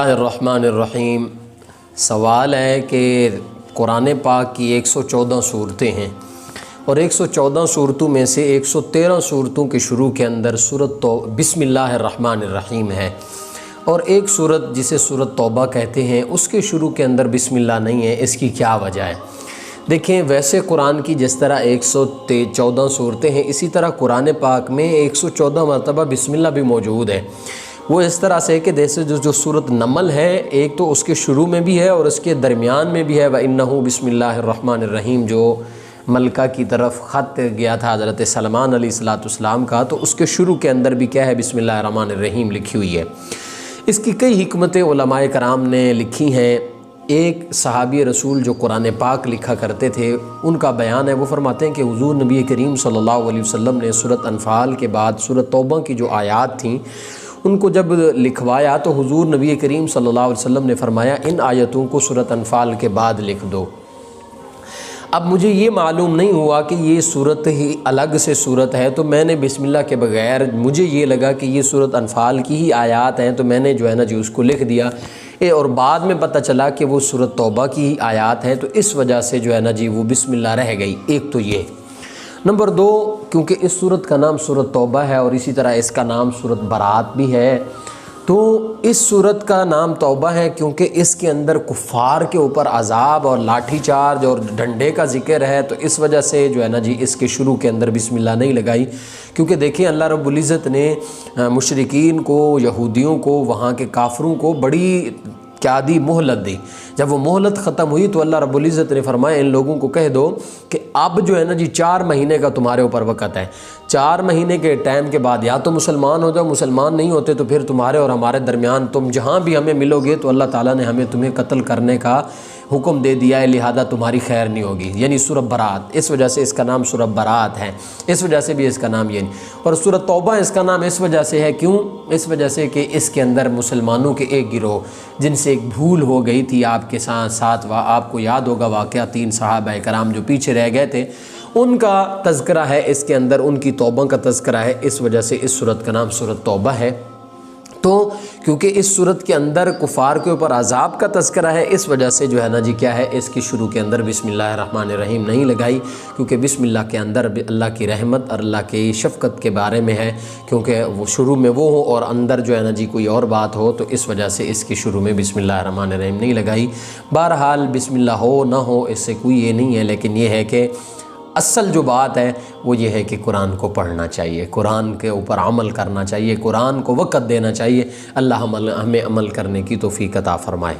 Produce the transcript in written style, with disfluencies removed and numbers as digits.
बिस्मिल्लाहिर्रहमानिर्रहीम। सवाल है कि कुरान पाक की 114 सूरतें हैं और 114 सूरतों में से 113 सूरतों के शुरू के अंदर सूरत तो बिस्मिल्लाहिर्रहमानिर्रहीम है और एक सूरत जिसे सूरत तौबा कहते हैं उसके शुरू के अंदर बिस्मिल्लाह नहीं है। इसकी क्या वजह है? देखें, वैसे कुरान की जिस तरह 114 सूरतें हैं, इसी तरह कुरान पाक में 114 मरतबा बिस्मिल्लाह भी मौजूद है। वो इस तरह से कि जैसे जो सूरत नमल है, एक तो उसके शुरू में भी है और उसके दरमियान में भी है। व इन्नहु बिस्मिल्लाहिर्रहमानिर्रहीम जो मलका की तरफ ख़त गया था हज़रत सलमान अलैहिस्सलाम का, तो उसके शुरू के अंदर भी क्या है? बिस्मिल्लाहिर्रहमानिर्रहीम लिखी हुई है। इसकी कई हिकमतें उलमाए कराम ने लिखी हैं। एक सहाबी रसूल जो कुरान पाक लिखा करते थे, उनका बयान है, वो फरमाते हैं कि हुज़ूर नबी करीम सल्लल्लाहु अलैहि वसल्लम ने सूरत अनफ़ाल के बाद सूरत तौबा की जो आयात थीं उनको जब लिखवाया तो हुज़ूर नबी करीम सल्लल्लाहु अलैहि वसल्लम ने फरमाया, इन आयतों को सूरत अनफ़ाल के बाद लिख दो। अब मुझे ये मालूम नहीं हुआ कि ये सूरत ही अलग से सूरत है, तो मैंने बिस्मिल्लाह के बग़ैर, मुझे ये लगा कि ये सूरत अनफ़ाल की ही आयात हैं, तो मैंने जो है ना जी उसको लिख दिया। और बाद में पता चला कि वो सूरत तौबा की ही आयात है, तो इस वजह से जो है ना जी वो बिस्मिल्लाह रह गई। एक तो ये। नंबर दो, क्योंकि इस सूरत का नाम सूरत तौबा है और इसी तरह इसका नाम सूरत बरात भी है, तो इस सूरत का नाम तौबा है क्योंकि इसके अंदर कुफ़ार के ऊपर अज़ाब और लाठी चार्ज और डंडे का ज़िक्र है, तो इस वजह से जो है ना जी इसके शुरू के अंदर बिस्मिल्लाह नहीं लगाई। क्योंकि देखिए, अल्लाह रब्बुल इज़्ज़त ने मुशरिकीन को, यहूदियों को, वहाँ के काफिरों को बड़ी क्या दी? मोहलत दी। जब वो मोहलत ख़त्म हुई तो अल्लाह रब्बुल इज़्ज़त ने फरमाया, इन लोगों को कह दो कि अब जो है ना जी 4 महीने का तुम्हारे ऊपर वक़्त है। 4 महीने के टाइम के बाद या तो मुसलमान हो जाओ, मुसलमान नहीं होते तो फिर तुम्हारे और हमारे दरमियान तुम जहाँ भी हमें मिलोगे तो अल्लाह ताला ने हमें तुम्हें कत्ल करने का हुक्म दे दिया है, लिहाजा तुम्हारी खैर नहीं होगी। यानी सूरत बरात, इस वजह से इसका नाम सूरत बरात है। इस वजह से भी इसका नाम ये नहीं। और सूरत तौबा इसका नाम इस वजह से है, क्यों? इस वजह से कि इसके अंदर मुसलमानों के एक गिरोह, जिनसे एक भूल हो गई थी आपके साथ आपको याद होगा वाक़या, 3 सहाबा कराम जो पीछे रह गए थे, उनका तज़किरा है इसके अंदर, उनकी तौबा का तज़किरा है। इस वजह से इस सूरत का नाम सूरत तौबा है। तो क्योंकि इस सूरत के अंदर कुफ़ार के ऊपर अज़ाब का तज़किरा है, इस वजह से जो है ना जी क्या है, इसकी शुरू के अंदर बिस्मिल्लाहिर्रहमानिर्रहीम नहीं लगाई। क्योंकि बिस्मिल्लाह के अंदर अल्लाह की रहमत और अल्लाह की शफ़क़त के बारे में है, क्योंकि वो शुरू में वो हो और अंदर जो है ना जी कोई और बात हो, तो इस वजह से इसकी शुरू में बिस्मिल्लाहिर्रहमानिर्रहीम नहीं लगाई। बहरहाल बिस्मिल्लाह हो ना हो इससे कोई ये नहीं है, लेकिन ये है कि असल जो बात है वो ये है कि कुरान को पढ़ना चाहिए, कुरान के ऊपर अमल करना चाहिए, कुरान को वक़्त देना चाहिए। अल्लाह हमें अमल करने की तौफ़ीक़ अता फ़रमाए।